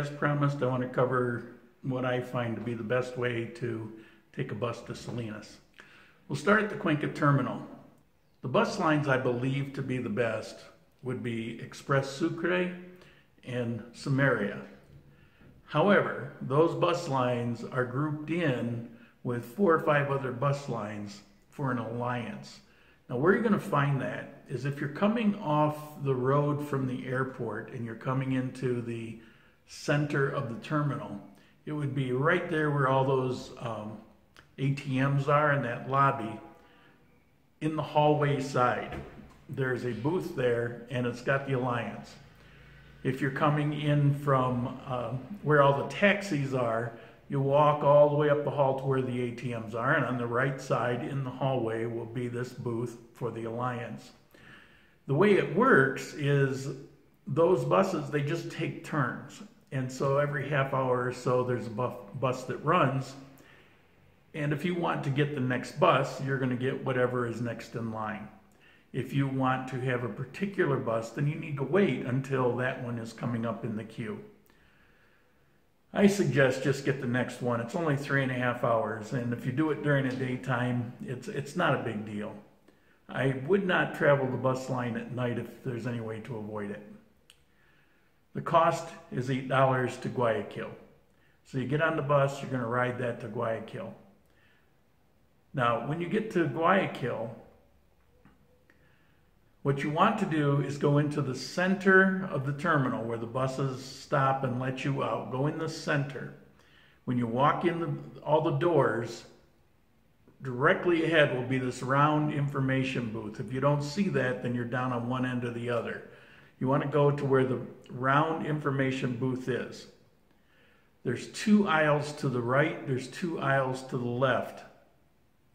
as promised, I want to cover what I find to be the best way to take a bus to Salinas. We'll start at the Cuenca terminal. The bus lines I believe to be the best would be Express Sucre and Samaria. However, those bus lines are grouped in with 4 or 5 other bus lines for an alliance. Now, where you're going to find that is if you're coming off the road from the airport and you're coming into the center of the terminal, it would be right there where all those ATMs are in that lobby. In the hallway side, there's a booth there and it's got the alliance. If you're coming in from where all the taxis are, you walk all the way up the hall to where the ATMs are, and on the right side in the hallway will be this booth for the alliance. The way it works is those buses, they just take turns. And so every half hour or so there's a bus that runs. And if you want to get the next bus, you're going to get whatever is next in line. If you want to have a particular bus, then you need to wait until that one is coming up in the queue. I suggest just get the next one. It's only 3.5 hours, and if you do it during the daytime, it's not a big deal. I would not travel the bus line at night if there's any way to avoid it. The cost is $8 to Guayaquil. So you get on the bus, you're going to ride that to Guayaquil. Now, when you get to Guayaquil, what you want to do is go into the center of the terminal where the buses stop and let you out. Go in the center. When you walk in all the doors, directly ahead will be this round information booth. If you don't see that, then you're down on one end or the other. You want to go to where the round information booth is. There's 2 aisles to the right, there's 2 aisles to the left,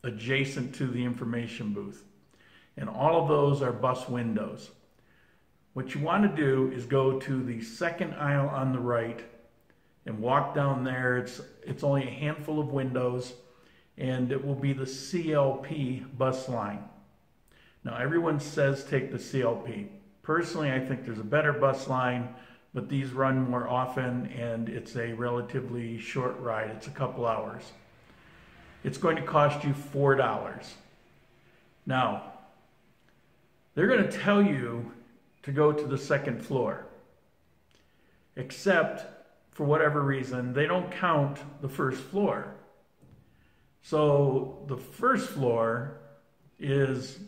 adjacent to the information booth. And all of those are bus windows. What you want to do is go to the second aisle on the right and walk down there. It's only a handful of windows, and it will be the CLP bus line. Now, everyone says take the CLP. Personally, I think there's a better bus line, but these run more often, and it's a relatively short ride. It's a couple hours. It's going to cost you $4. Now, they're going to tell you to go to the second floor, except for whatever reason, they don't count the first floor. So the first floor is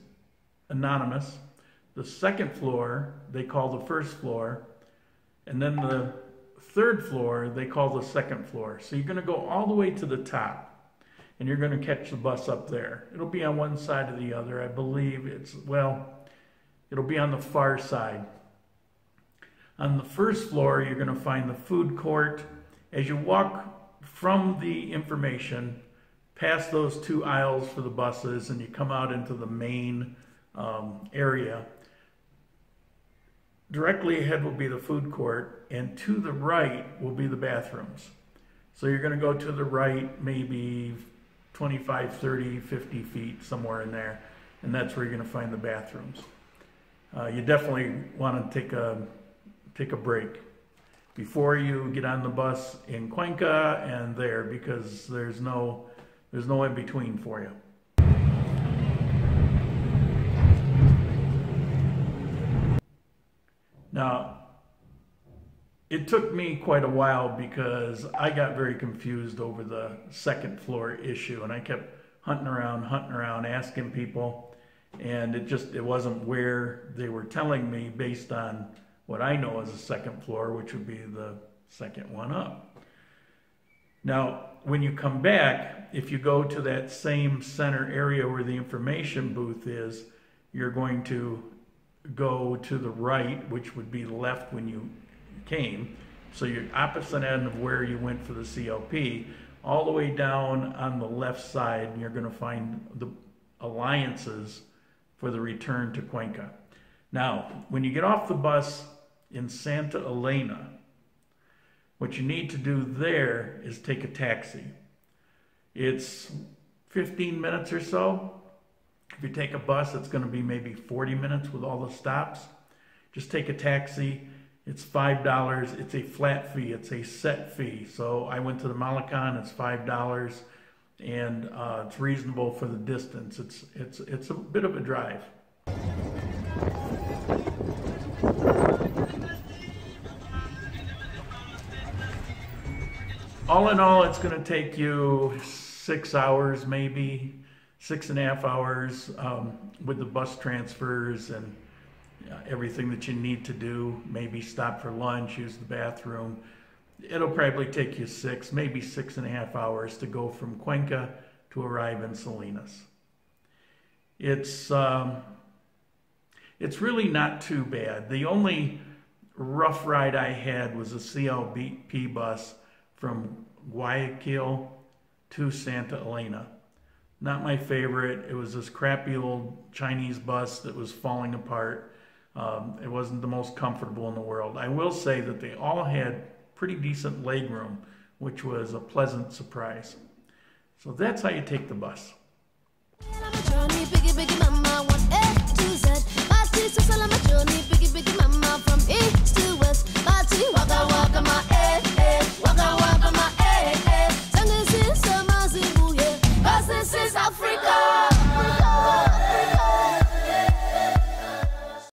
anonymous. The second floor, they call the first floor. And then the third floor, they call the second floor. So you're going to go all the way to the top, and you're going to catch the bus up there. It'll be on one side or the other. I believe it'll be on the far side. On the first floor, you're going to find the food court. As you walk from the information, past those 2 aisles for the buses, and you come out into the main area, directly ahead will be the food court, and to the right will be the bathrooms. So you're going to go to the right maybe 25, 30, 50 feet, somewhere in there, and that's where you're going to find the bathrooms. You definitely want to take a break before you get on the bus in Cuenca and there, because there's no in between for you. Now, it took me quite a while because I got very confused over the second floor issue, and I kept hunting around, asking people. And it wasn't where they were telling me based on what I know as a second floor, which would be the second one up. Now, when you come back, if you go to that same center area where the information booth is, you're going to go to the right, which would be left when you came. So you're opposite end of where you went for the CLP, all the way down on the left side, and you're going to find the alliances for the return to Cuenca. Now, when you get off the bus in Santa Elena, what you need to do there is take a taxi. It's 15 minutes or so. If you take a bus, it's going to be maybe 40 minutes with all the stops. Just take a taxi, It's $5. It's a flat fee. It's a set fee. So I went to the Malecon. It's $5, and it's reasonable for the distance. It's a bit of a drive. All in all, it's going to take you 6 hours, maybe 6.5 hours, with the bus transfers and everything that you need to do. Maybe stop for lunch, use the bathroom. It'll probably take you 6, maybe 6.5 hours to go from Cuenca to arrive in Salinas. It's really not too bad. The only rough ride I had was a CLP bus from Guayaquil to Santa Elena. Not my favorite. It was this crappy old Chinese bus that was falling apart. It wasn't the most comfortable in the world. I will say that they all had pretty decent leg room, which was a pleasant surprise. So that's how you take the bus.